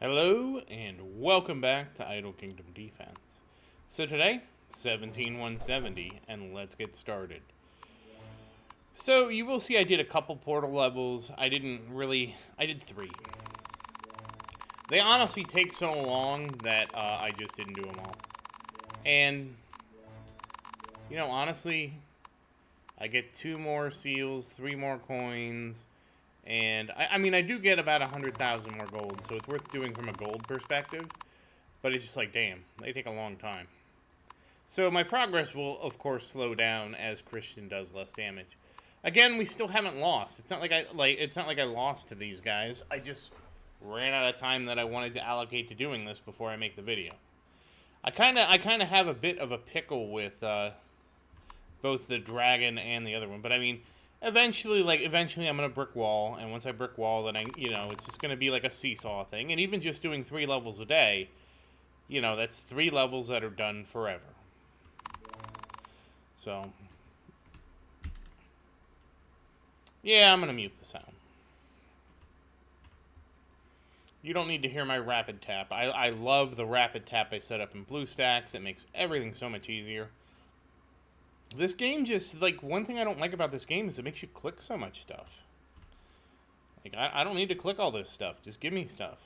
Hello and welcome back to Idle Kingdom Defense. So today, 17170, and let's get started. So you will see I did a couple portal levels. I did 3. They honestly take so long that I just didn't do them all. And, honestly, I get 2 more seals, 3 more coins, and I do get about 100,000 more gold, so it's worth doing from a gold perspective. But it's just like, damn, they take a long time. So my progress will, of course, slow down as Christian does less damage. Again, we still haven't lost. It's not like I lost to these guys. I just ran out of time that I wanted to allocate to doing this before I make the video. I kind of have a bit of a pickle with both the dragon and the other one, but I mean, eventually I'm gonna brick wall, and once I brick wall, then it's just gonna be like a seesaw thing, and even just doing 3 levels a day, that's 3 levels that are done forever. So, yeah, I'm going to mute the sound. You don't need to hear my rapid tap. I love the rapid tap I set up in BlueStacks. It makes everything so much easier. This game just, one thing I don't like about this game is it makes you click so much stuff. I don't need to click all this stuff. Just give me stuff,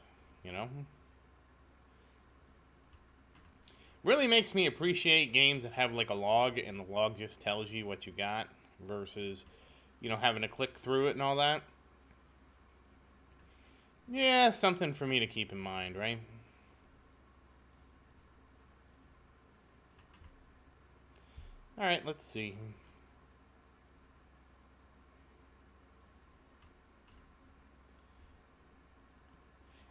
Really makes me appreciate games that have, a log, and the log just tells you what you got, versus, having to click through it and all that. Yeah, something for me to keep in mind, right? Alright, let's see.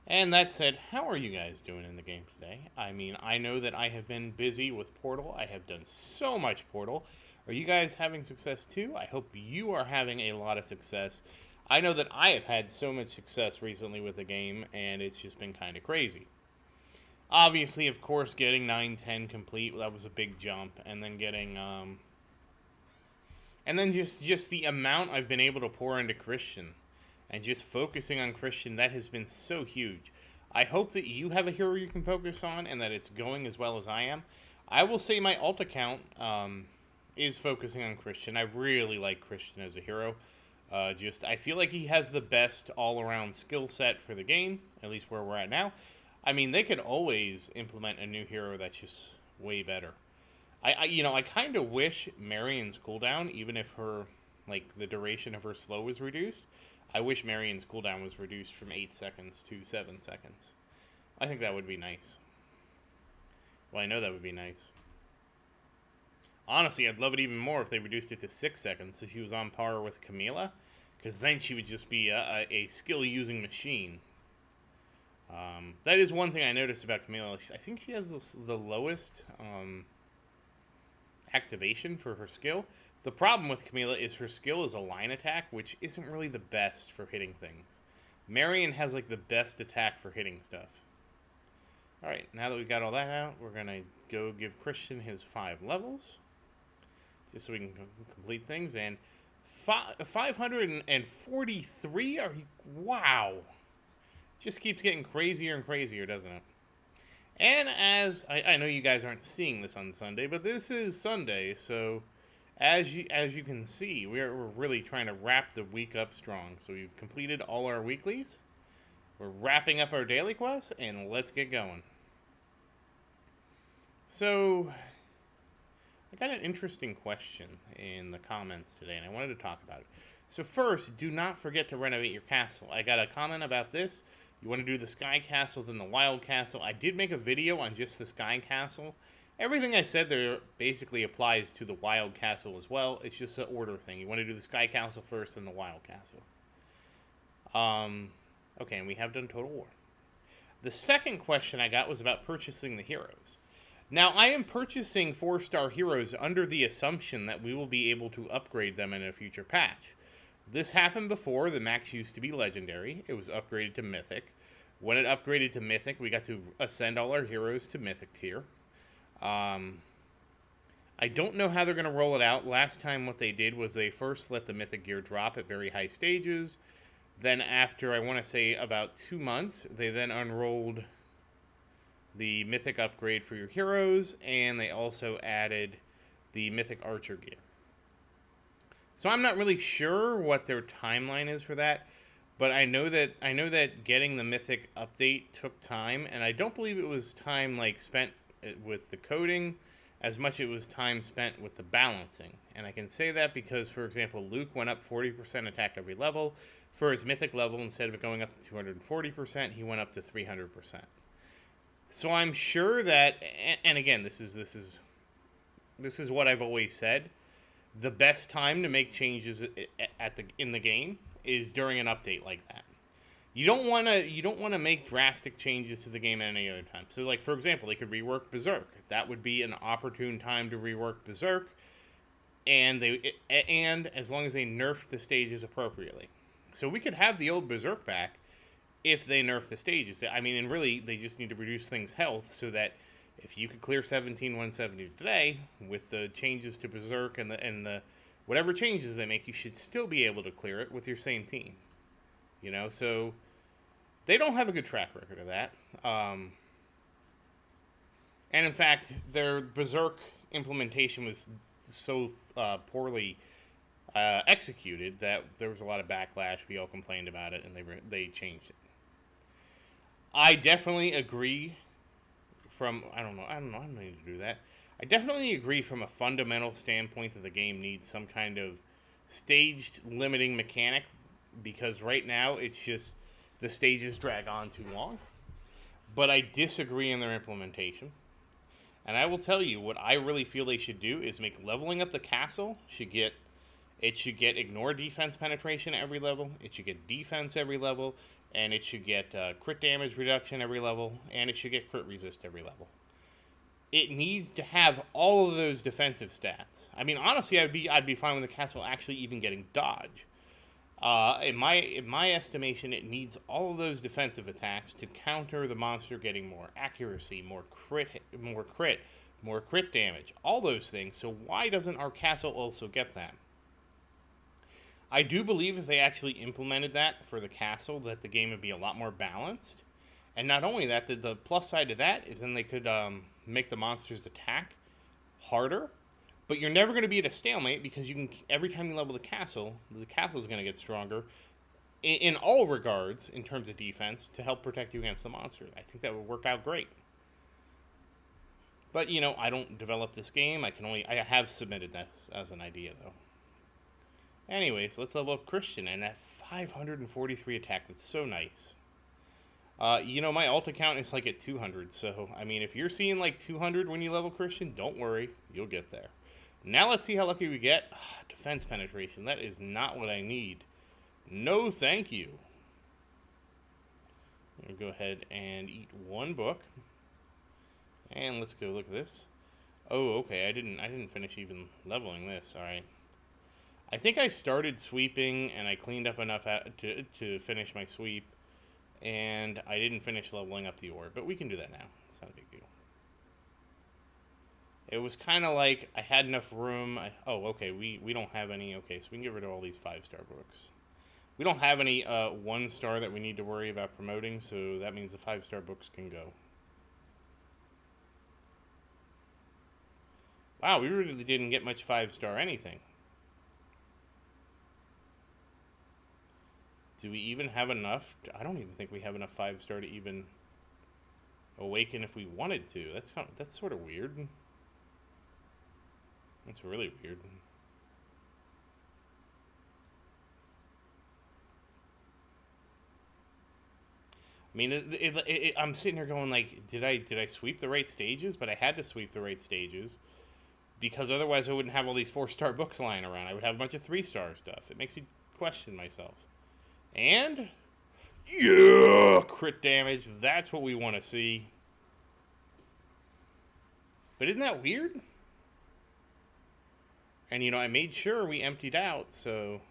And that said, how are you guys doing in the game today? I mean, I know that I have been busy with Portal. I have done so much Portal. Are you guys having success too? I hope you are having a lot of success. I know that I have had so much success recently with the game, and it's just been kind of crazy. Obviously, of course, getting 9-10 complete, that was a big jump, and then getting, and then just the amount I've been able to pour into Christian, and just focusing on Christian, that has been so huge. I hope that you have a hero you can focus on, and that it's going as well as I am. I will say my alt account is focusing on Christian. I really like Christian as a hero. I feel like he has the best all-around skill set for the game, at least where we're at now. I mean, they could always implement a new hero that's just way better. I kind of wish Marion's cooldown, even if her, the duration of her slow was reduced, I wish Marion's cooldown was reduced from 8 seconds to 7 seconds. I think that would be nice. Well, I know that would be nice. Honestly, I'd love it even more if they reduced it to 6 seconds so she was on par with Camila, because then she would just be a skill-using machine. That is one thing I noticed about Camila. I think she has the lowest activation for her skill. The problem with Camila is her skill is a line attack, which isn't really the best for hitting things. Marion has, the best attack for hitting stuff. Alright, now that we've got all that out, we're going to go give Christian his 5 levels, just so we can complete things, and 543? Wow! Just keeps getting crazier and crazier, doesn't it? And as I know you guys aren't seeing this on Sunday, but this is Sunday, so as you can see, we're really trying to wrap the week up strong. So we've completed all our weeklies. We're wrapping up our daily quests, and let's get going. So I got an interesting question in the comments today, and I wanted to talk about it. So first, do not forget to renovate your castle. I got a comment about this. You want to do the Sky Castle, then the Wild Castle. I did make a video on just the Sky Castle. Everything I said there basically applies to the Wild Castle as well. It's just an order thing. You want to do the Sky Castle first, then the Wild Castle. Okay, and we have done Total War. The second question I got was about purchasing the heroes. Now, I am purchasing 4-star heroes under the assumption that we will be able to upgrade them in a future patch. This happened before. The max used to be Legendary. It was upgraded to Mythic. When it upgraded to Mythic, we got to ascend all our heroes to Mythic tier. I don't know how they're going to roll it out. Last time what they did was they first let the Mythic gear drop at very high stages. Then after, I want to say, about 2 months, they then unrolled the Mythic upgrade for your heroes, and they also added the Mythic Archer gear. So I'm not really sure what their timeline is for that, but I know that getting the Mythic update took time, and I don't believe it was time like spent with the coding as much it was time spent with the balancing. And I can say that because, for example, Luke went up 40% attack every level. For his Mythic level, instead of it going up to 240%, he went up to 300%. So I'm sure that, and again, this is what I've always said. The best time to make changes in the game is during an update like that. You don't want to make drastic changes to the game at any other time. So, like, for example, they could rework Berserk. That would be an opportune time to rework Berserk, and as long as they nerf the stages appropriately. So we could have the old Berserk back if they nerf the stages. I mean, and really, they just need to reduce things' health so that if you could clear 17,170 today with the changes to Berserk and the whatever changes they make, you should still be able to clear it with your same team. So they don't have a good track record of that. And in fact, their Berserk implementation was so poorly executed that there was a lot of backlash. We all complained about it, and they changed it. I definitely agree. I don't need to do that. I definitely agree from a fundamental standpoint that the game needs some kind of staged limiting mechanic, because right now it's just the stages drag on too long. But I disagree in their implementation. And I will tell you what I really feel they should do is make leveling up the castle should get ignore defense penetration at every level. It should get defense every level, and it should get crit damage reduction every level, and it should get crit resist every level. It needs to have all of those defensive stats. I mean, honestly, I'd be fine with the castle actually even getting dodge. In my estimation, it needs all of those defensive attacks to counter the monster getting more accuracy, more crit damage, all those things. So why doesn't our castle also get that? I do believe if they actually implemented that for the castle, that the game would be a lot more balanced. And not only that, the plus side to that is then they could make the monsters attack harder. But you're never going to be at a stalemate, because you can every time you level the castle is going to get stronger in all regards in terms of defense to help protect you against the monster. I think that would work out great. But I don't develop this game. I have submitted that as an idea though. Anyways, let's level up Christian, and that 543 attack, that's so nice. My ult account is like at 200, so, I mean, if you're seeing like 200 when you level Christian, don't worry, you'll get there. Now let's see how lucky we get. Defense penetration, that is not what I need. No thank you. I'm going to go ahead and eat one book. And let's go look at this. Oh, okay, I didn't finish even leveling this, alright. I think I started sweeping and I cleaned up enough to finish my sweep, and I didn't finish leveling up the orb, but we can do that now. It's not a big deal. It was kind of like I had enough room. Okay, we don't have any. Okay, so we can get rid of all these 5-star books. We don't have any 1-star that we need to worry about promoting, so that means the 5-star books can go. Wow, we really didn't get much 5-star anything. Do we even have enough? I don't even think we have enough 5-star to even awaken if we wanted to. That's sort of weird. That's really weird. I mean, I'm sitting here going like, did I sweep the right stages? But I had to sweep the right stages, because otherwise I wouldn't have all these 4-star books lying around. I would have a bunch of 3-star stuff. It makes me question myself. And yeah, crit damage. That's what we want to see. But isn't that weird? And I made sure we emptied out, so.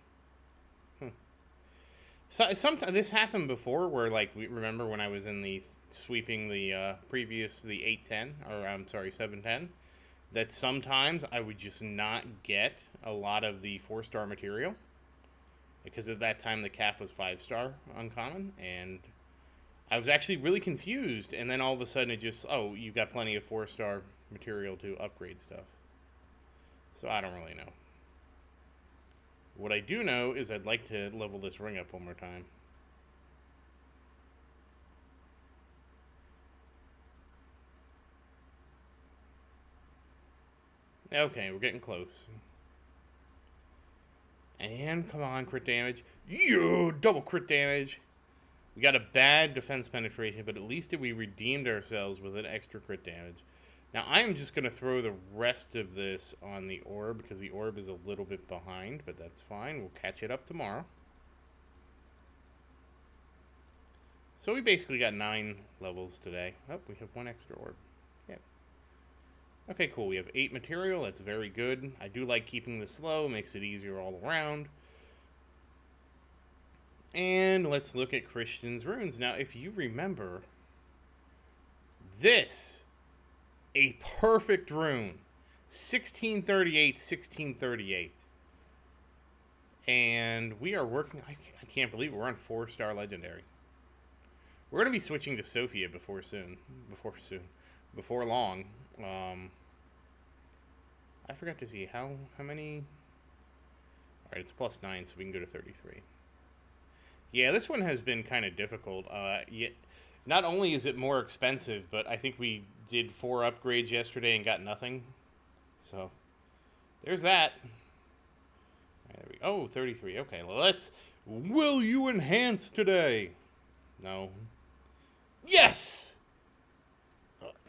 So sometimes this happened before, where we remember when I was in the sweeping the previous the 810, or I'm sorry 710, that sometimes I would just not get a lot of the 4-star material. because at that time the cap was 5-star uncommon, and I was actually really confused. And then all of a sudden it just, oh, you've got plenty of 4-star material to upgrade stuff. So I don't really know. What I do know is I'd like to level this ring up one more time. Okay, we're getting close. And come on, crit damage. Yo, double crit damage. We got a bad defense penetration, but at least we redeemed ourselves with an extra crit damage. Now, I'm just going to throw the rest of this on the orb, because the orb is a little bit behind, but that's fine. We'll catch it up tomorrow. So we basically got 9 levels today. Oh, we have 1 extra orb. Yeah. Okay, cool. We have 8 material. That's very good. I do like keeping this low. Makes it easier all around. And let's look at Christian's runes. Now, if you remember, this, a perfect rune. 1638, 1638. And we are working, I can't believe it, we're on 4-star legendary. We're going to be switching to Sophia before long. I forgot to see how many. Alright, it's +9, so we can go to 33. Yeah, this one has been kind of difficult. Not only is it more expensive, but I think we did 4 upgrades yesterday and got nothing. So, there's that. Right, there we go. Oh, 33. Okay, let's... Will you enhance today? No. Yes!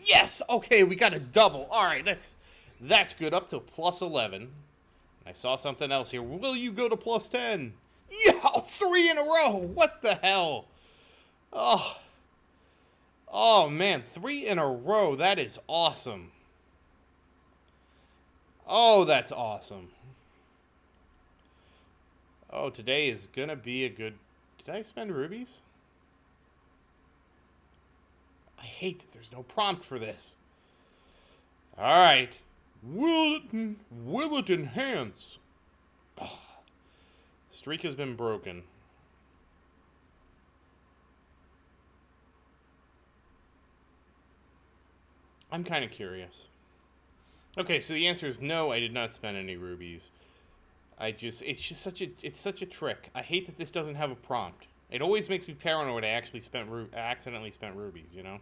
Yes! Okay, we got a double. Alright, that's good. Up to +11. I saw something else here. Will you go to +10? Yeah, 3 in a row. What the hell? Oh man, 3 in a row. That is awesome. Oh, that's awesome. Oh, today is gonna be a good... Did I spend rubies? I hate that there's no prompt for this. Alright. Will it enhance? Oh. Streak has been broken. I'm kind of curious. Okay, so the answer is no, I did not spend any rubies. It's such a trick. I hate that this doesn't have a prompt. It always makes me paranoid I accidentally spent rubies, you know?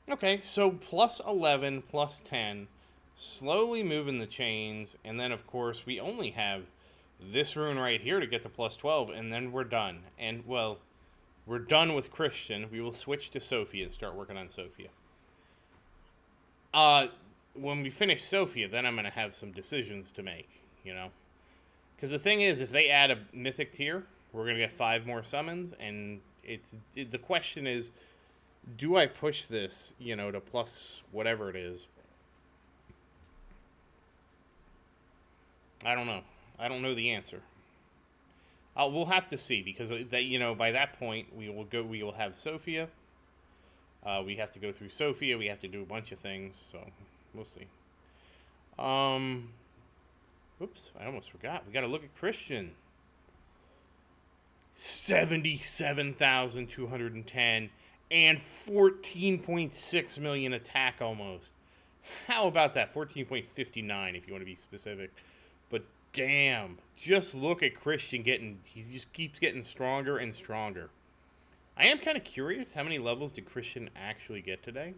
Okay, so +11, +10, slowly moving the chains, and then of course we only have this rune right here to get to +12, and then we're done. And, well, we're done with Christian. We will switch to Sophia and start working on Sophia. When we finish Sophia, then I'm going to have some decisions to make, you know? Because the thing is, if they add a mythic tier, we're going to get 5 more summons, and the question is, do I push this, you know, to plus whatever it is? I don't know. I don't know the answer. We'll have to see, because that, you know, by that point we will have Sophia. We have to go through Sophia. We have to do a bunch of things, so we'll see. Oops, I almost forgot. We got to look at Christian. 77,210 and 14.6 million attack almost. How about that? 14.59 if you want to be specific. But damn, just look at Christian he just keeps getting stronger and stronger. I am kind of curious, how many levels did Christian actually get today?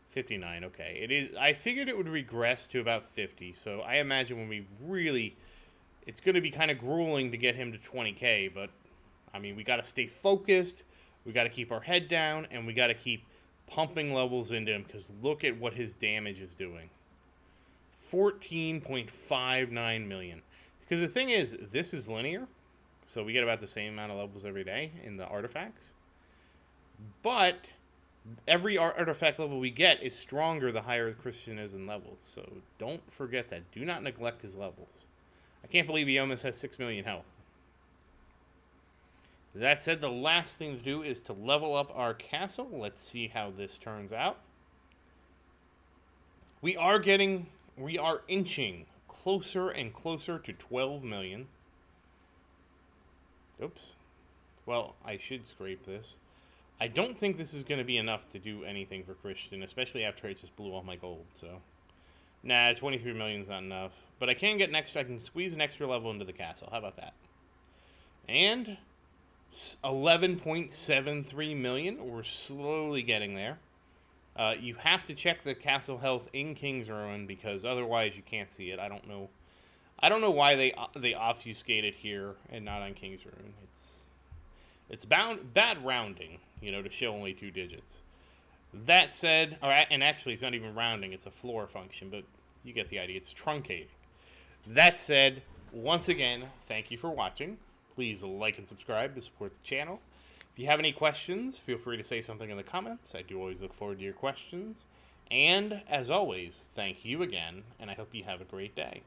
59, okay. It is. I figured it would regress to about 50, so I imagine when we really... It's going to be kind of grueling to get him to 20k, but, I mean, we got to stay focused, we got to keep our head down, and we got to keep pumping levels into him, because look at what his damage is doing. 14.59 million. Because the thing is, this is linear, so we get about the same amount of levels every day in the artifacts. But every artifact level we get is stronger the higher Christian is in levels. So don't forget that. Do not neglect his levels. I can't believe he almost has 6 million health. That said, the last thing to do is to level up our castle. Let's see how this turns out. We are inching closer and closer to 12 million. Oops. Well, I should scrape this. I don't think this is going to be enough to do anything for Christian, especially after I just blew all my gold, so. Nah, 23 million is not enough. But I can get an extra, I can squeeze an extra level into the castle. How about that? And 11.73 million. We're slowly getting there. You have to check the castle health in King's Ruin because otherwise you can't see it. I don't know. I don't know why they obfuscate it here and not on King's Ruin. It's bad rounding, you know, to show only 2 digits. That said, and actually it's not even rounding, it's a floor function, but you get the idea. It's truncating. That said, once again, thank you for watching. Please like and subscribe to support the channel. If you have any questions, feel free to say something in the comments. I do always look forward to your questions. And, as always, thank you again, and I hope you have a great day.